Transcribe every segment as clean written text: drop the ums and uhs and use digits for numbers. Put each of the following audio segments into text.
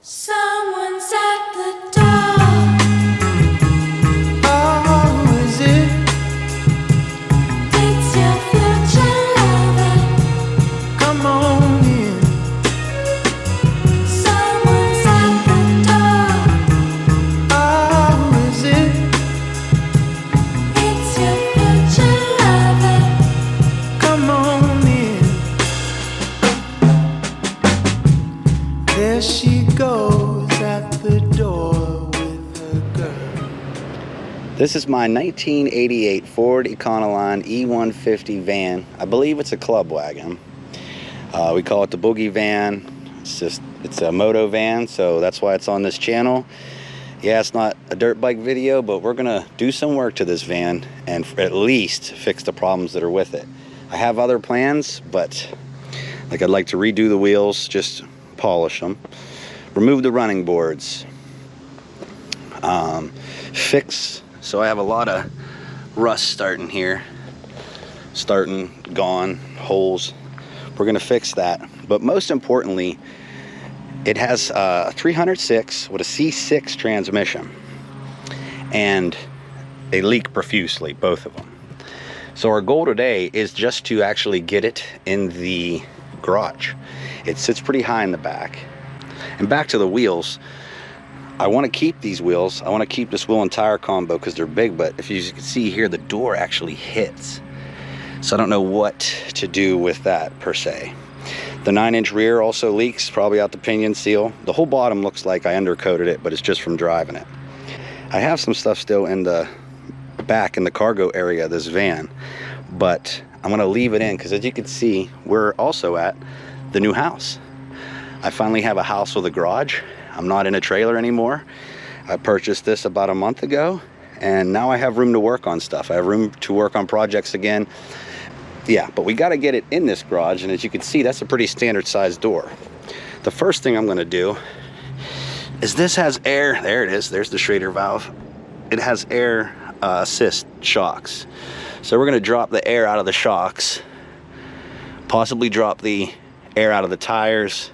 Someone's at the door. Oh, is it? It's your future lover. Come on in. Someone's at the door. Oh, is it? It's your future lover. Come on in. There she goes at the door with her girl. This is my 1988 Ford Econoline E150 van. I believe it's a club wagon. We call it the boogie van. It's a moto van, so that's why it's on this channel. Yeah, it's not a dirt bike video, but we're gonna do some work to this van and at least fix the problems that are with it. I have other plans, but like I'd like to redo the wheels, just polish them, remove the running boards, fix. So I have a lot of rust starting here, gone, holes. We're gonna fix that. But most importantly, it has a 306 with a C6 transmission, and they leak profusely, both of them. So our goal today is just to actually get it in the garage. It sits pretty high in the back. And back to the wheels, I want to keep these wheels. I want to keep this wheel and tire combo because they're big, but if you can see here, the door actually hits. So I don't know what to do with that per se. The 9-inch rear also leaks, probably out the pinion seal. The whole bottom looks like I undercoated it, but it's just from driving it. I have some stuff still in the back in the cargo area of this van, but I'm gonna leave it in because as you can see, we're also at the new house. I finally have a house with a garage. I'm not in a trailer anymore. I purchased this about a month ago, and now I have room to work on stuff. I have room to work on projects again. Yeah, but we got to get it in this garage, and as you can see, that's a pretty standard sized door. The first thing I'm going to do is this has air. There it is. There's the Schrader valve. It has air assist shocks. So we're going to drop the air out of the shocks, possibly drop the air out of the tires,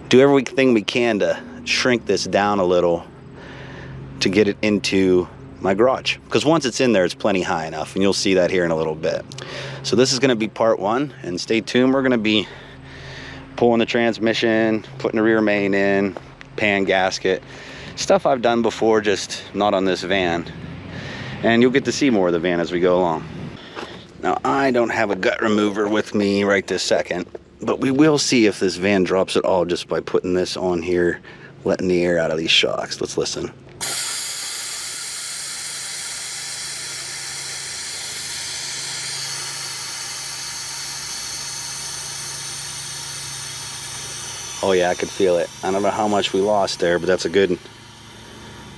do everything we can to shrink this down a little to get it into my garage, because once it's in there, it's plenty high enough, and you'll see that here in a little bit. So this is going to be part one, and stay tuned. We're going to be pulling the transmission, putting the rear main in, pan gasket, stuff I've done before, just not on this van, and you'll get to see more of the van as we go along. Now, I don't have a gut remover with me right this second, but we will see if this van drops at all just by putting this on here, letting the air out of these shocks. Let's listen. Oh yeah, I could feel it. I don't know how much we lost there, but that's a good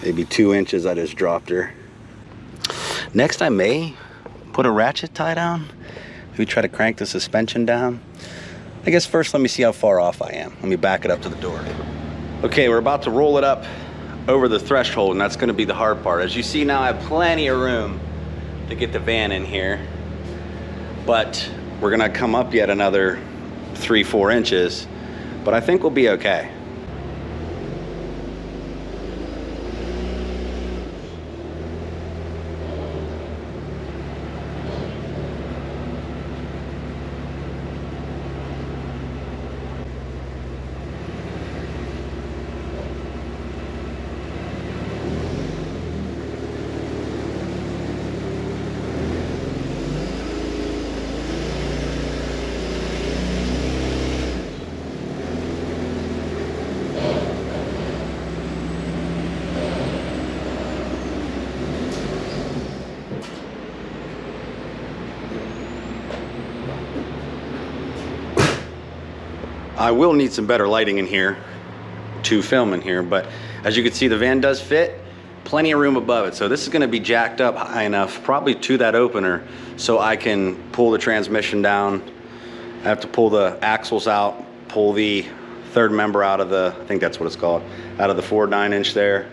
maybe 2 inches I just dropped her. Next, I may put a ratchet tie down. Maybe try to crank the suspension down. I guess first let me see how far off I am. Let me back it up to the door. Okay, we're about to roll it up over the threshold, and that's gonna be the hard part. As you see now, I have plenty of room to get the van in here, but we're gonna come up yet another 3-4 inches, but I think we'll be okay. I will need some better lighting in here to film in here, but as you can see, the van does fit, plenty of room above it. So this is gonna be jacked up high enough, probably to that opener, so I can pull the transmission down. I have to pull the axles out, pull the third member out of the, I think that's what it's called, out of the Ford 9-inch there,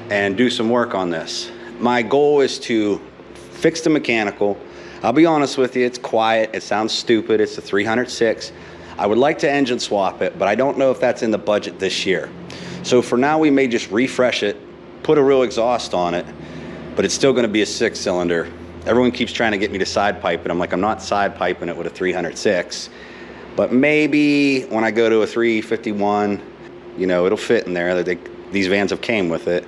and do some work on this. My goal is to fix the mechanical. I'll be honest with you, it's quiet, it sounds stupid, it's a 306. I would like to engine swap it, but I don't know if that's in the budget this year. So for now, we may just refresh it, put a real exhaust on it, but it's still gonna be a 6-cylinder. Everyone keeps trying to get me to side pipe it. I'm like, I'm not side piping it with a 306, but maybe when I go to a 351, you know, it'll fit in there. These vans have came with it.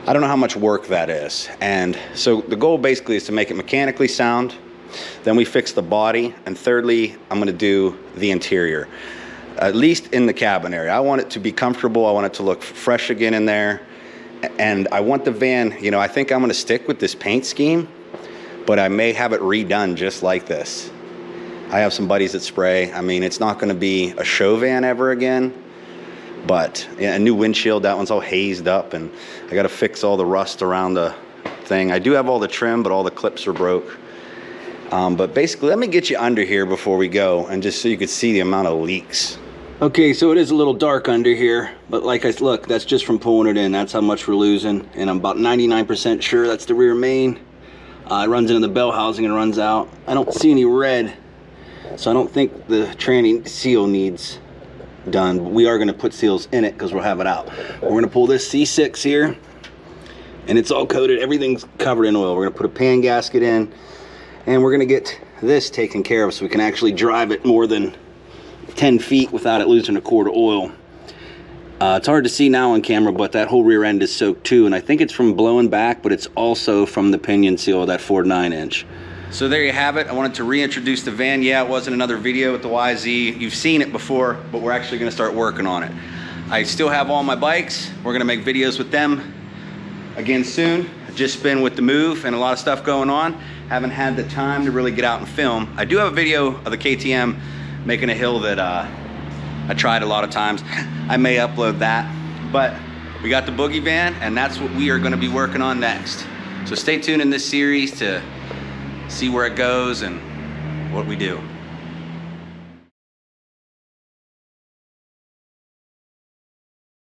I don't know how much work that is. And so the goal basically is to make it mechanically sound. Then we fix the body. And thirdly, I'm gonna do the interior, at least in the cabin area. I want it to be comfortable. I want it to look fresh again in there. And I want the van, you know, I think I'm gonna stick with this paint scheme, but I may have it redone just like this. I have some buddies that spray. I mean, it's not gonna be a show van ever again, but yeah, a new windshield, that one's all hazed up, and I gotta fix all the rust around the thing. I do have all the trim, but all the clips are broke. But basically, let me get you under here before we go, and just so you could see the amount of leaks. Okay, so it is a little dark under here, but look, that's just from pulling it in. That's how much we're losing, and I'm about 99% sure that's the rear main. It runs into the bell housing and runs out. I don't see any red, so I don't think the tranny seal needs done, but we are gonna put seals in it because we'll have it out. We're gonna pull this C6 here, and it's all coated, everything's covered in oil. We're gonna put a pan gasket in, and we're gonna get this taken care of so we can actually drive it more than 10 feet without it losing a quart of oil. It's hard to see now on camera, but that whole rear end is soaked too, and I think it's from blowing back, but it's also from the pinion seal of that Ford 9-inch. So there you have it. I wanted to reintroduce the van. Yeah, it wasn't another video with the YZ. You've seen it before, but we're actually gonna start working on it. I still have all my bikes. We're gonna make videos with them again soon. I've just been with the move and a lot of stuff going on. Haven't had the time to really get out and film. I do have a video of the KTM making a hill that I tried a lot of times. I may upload that, but we got the boogie van, and that's what we are gonna be working on next. So stay tuned in this series to see where it goes and what we do.